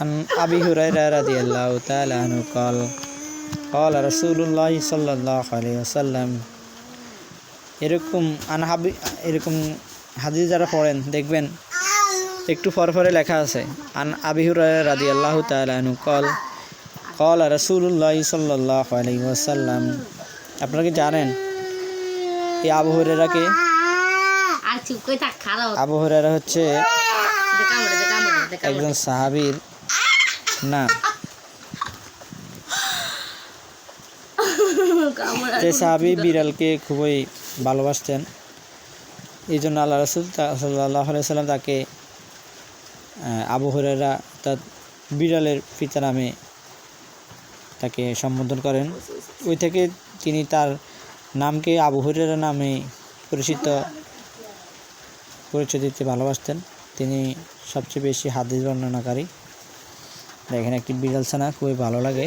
عن أبي هريرة رضي الله تعالى عنه قال قال رسول الله صلى الله عليه وسلم এরকম হাদিস যারা পড়েন দেখবেন একটু পরে লেখা আছে আন আবি হুরায়রা রাদিয়াল্লাহু তাআলা আনহু قال رسول الله صلى الله عليه وسلم আপনারা কি জানেন এই আবু হুরায়রা কে? আবু হুরায়রা হচ্ছে একজন সাহাবীর নাম। যে সাহাবী বিড়ালকে খুবই ভালোবাসতেন, এই জন্য আল্লাহ রাসূল সাল্লাল্লাহু আলাইহি ওয়াসাল্লাম তাকে আবু হুরায়রা অর্থাৎ বিড়ালের পিতা নামে তাকে সম্বোধন করেন। ওই থেকে তিনি তার নামকে আবু হুরায়রা নামে পরিচয় দিতে ভালোবাসতেন। তিনি সবচেয়ে বেশি হাদিস বর্ণনাকারী। দেখেন একটি বিড়াল ছানা খুবই ভালো লাগে।